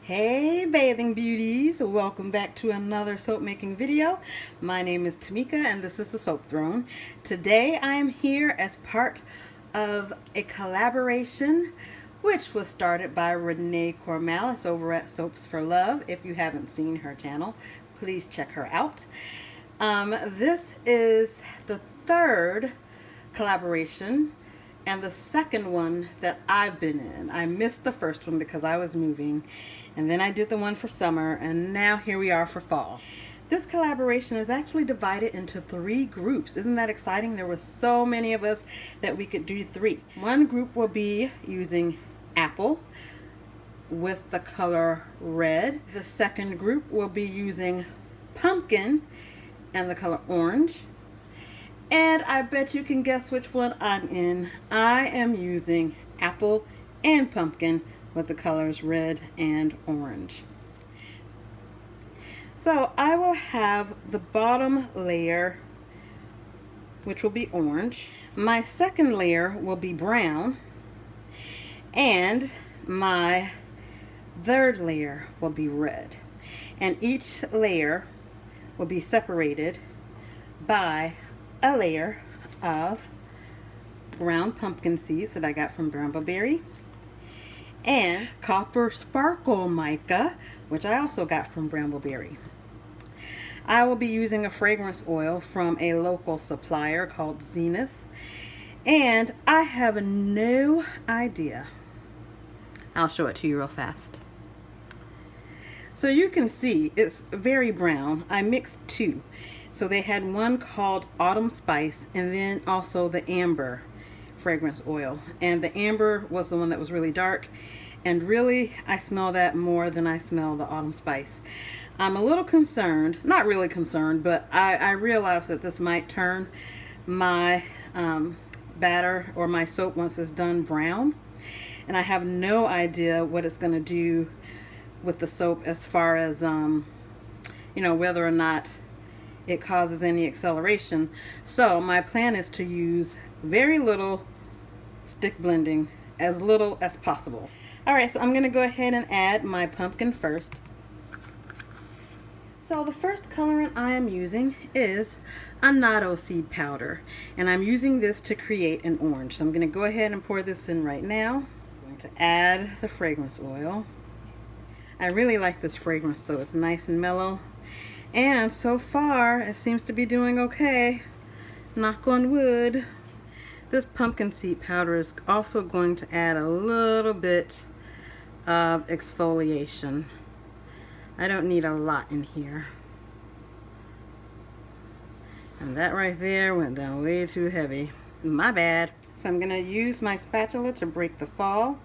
Hey bathing beauties, welcome back to another soap making video. My name is Tamika and this is the Soap Throne. Today I am here as part of a collaboration which was started by Renee Cormalis over at Soaps for Love. If you haven't seen her channel, please check her out. This is the third collaboration and the second one that I've been in. I missed the first one because I was moving, and then I did the one for summer, and now here we are for fall. This collaboration is actually divided into 3 groups. Isn't that exciting? There were so many of us that we could do 3. One group will be using apple with the color red. The second group will be using pumpkin and the color orange. And I bet you can guess which one I'm in. I am using apple and pumpkin with the colors red and orange. So I will have the bottom layer, which will be orange. My second layer will be brown. And my third layer will be red. And each layer will be separated by a layer of ground pumpkin seeds that I got from Brambleberry and copper sparkle mica, which I also got from Brambleberry. I will be using a fragrance oil from a local supplier called Zenith, and I have no idea. I'll show it to you real fast. So you can see it's very brown. I mixed 2. So they had one called Autumn Spice and then also the Amber fragrance oil. And the Amber was the one that was really dark. And really, I smell that more than I smell the Autumn Spice. I'm a little concerned, not really concerned, but I realize that this might turn my batter or my soap once it's done brown. And I have no idea what it's going to do with the soap as far as, you know, whether or not it causes any acceleration. So my plan is to use very little stick blending, as little as possible. Alright, so I'm going to go ahead and add my pumpkin first. So the first colorant I am using is annatto seed powder, and I'm using this to create an orange. So I'm going to go ahead and pour this in right now. I'm going to add the fragrance oil. I really like this fragrance though. It's nice and mellow. And so far, it seems to be doing okay. Knock on wood. This pumpkin seed powder is also going to add a little bit of exfoliation. I don't need a lot in here. And that right there went down way too heavy. My bad. So I'm going to use my spatula to break the fall.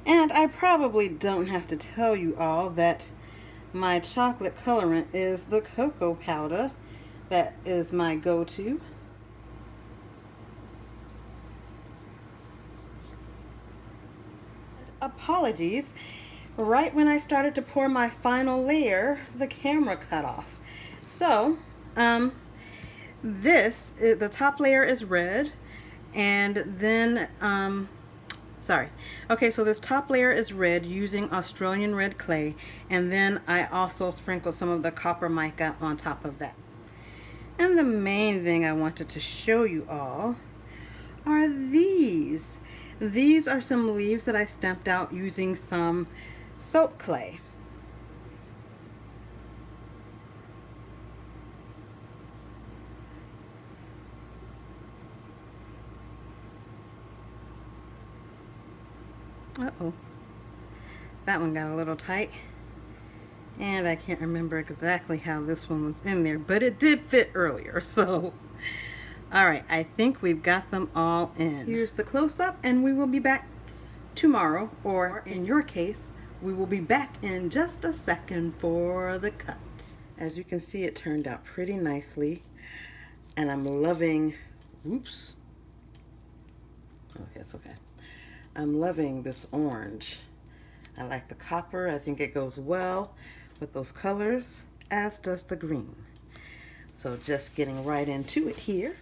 And I probably don't have to tell you all that my chocolate colorant is the cocoa powder. That is my go-to. Apologies. Right when I started to pour my final layer, the camera cut off. So, the top layer is red, and then, sorry. Okay, so this top layer is red using Australian red clay, and then I also sprinkled some of the copper mica on top of that. And the main thing I wanted to show you all are these. These are some leaves that I stamped out using some soap clay. Uh-oh. That one got a little tight. And I can't remember exactly how this one was in there, but it did fit earlier, so. Alright, I think we've got them all in. Here's the close-up, and we will be back tomorrow, or in your case, we will be back in just a second for the cut. As you can see, it turned out pretty nicely, and I'm loving, oops. Okay, it's okay. I'm loving this orange. I like the copper. I think it goes well with those colors, as does the green. So just getting right into it here.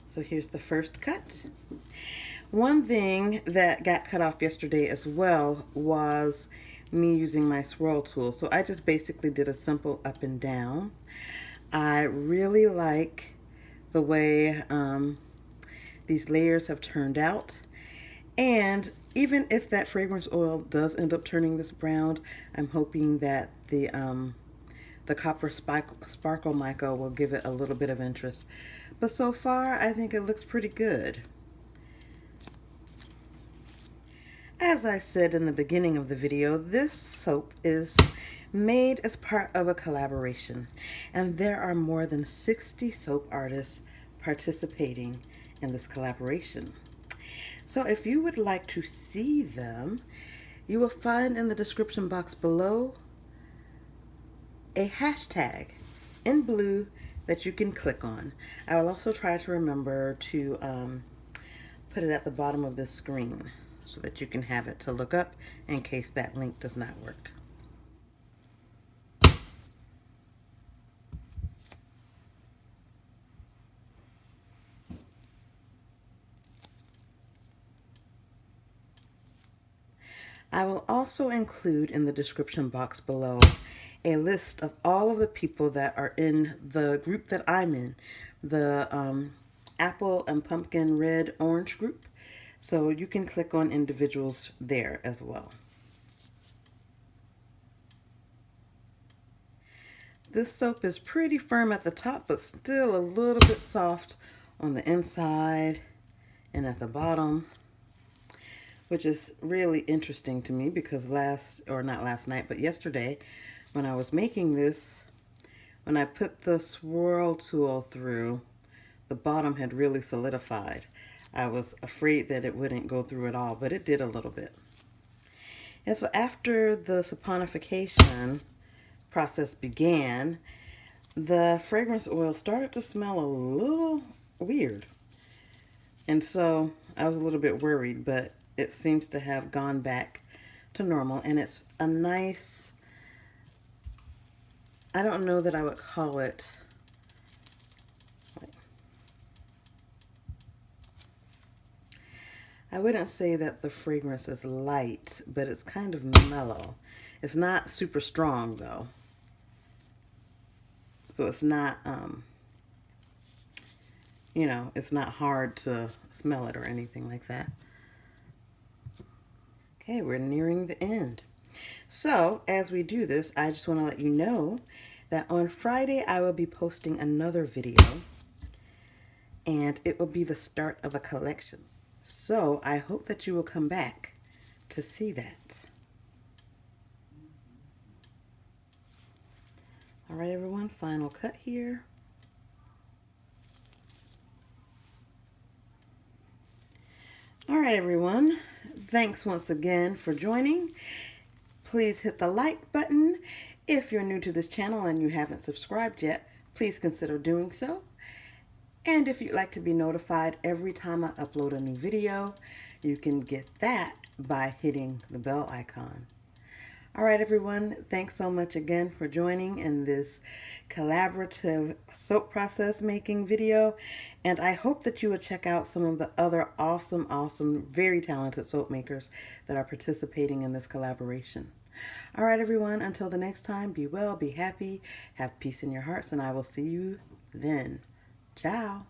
So here's the first cut. One thing that got cut off yesterday as well was me using my swirl tool. So I just basically did a simple up and down. I really like the way these layers have turned out. And even if that fragrance oil does end up turning this brown, I'm hoping that the copper sparkle mica will give it a little bit of interest. But so far, I think it looks pretty good. As I said in the beginning of the video, this soap is made as part of a collaboration, and there are more than 60 soap artists participating in this collaboration. So if you would like to see them, you will find in the description box below a hashtag in blue that you can click on. I will also try to remember to put it at the bottom of this screen so that you can have it to look up in case that link does not work. I will also include in the description box below a list of all of the people that are in the group that I'm in, the apple and pumpkin red orange group. So you can click on individuals there as well. This soap is pretty firm at the top, but still a little bit soft on the inside and at the bottom, which is really interesting to me because not last night, but yesterday when I was making this, when I put the swirl tool through, the bottom had really solidified. I was afraid that it wouldn't go through at all, but it did a little bit. And so after the saponification process began, the fragrance oil started to smell a little weird. And so I was a little bit worried, but it seems to have gone back to normal, and it's a nice, I don't know that I would call it, I wouldn't say that the fragrance is light, but it's kind of mellow. It's not super strong though. So it's not, you know, it's not hard to smell it or anything like that. Okay, we're nearing the end. So as we do this, I just want to let you know that on Friday I will be posting another video, and it will be the start of a collection. So I hope that you will come back to see that. All right, everyone, final cut here. All right, everyone, thanks once again for joining. Please hit the like button. If you're new to this channel and you haven't subscribed yet, please consider doing so. And if you'd like to be notified every time I upload a new video, you can get that by hitting the bell icon. All right, everyone, thanks so much again for joining in this collaborative soap process making video. And I hope that you will check out some of the other awesome, very talented soap makers that are participating in this collaboration. All right, everyone, until the next time, be well, be happy, have peace in your hearts, and I will see you then. Ciao.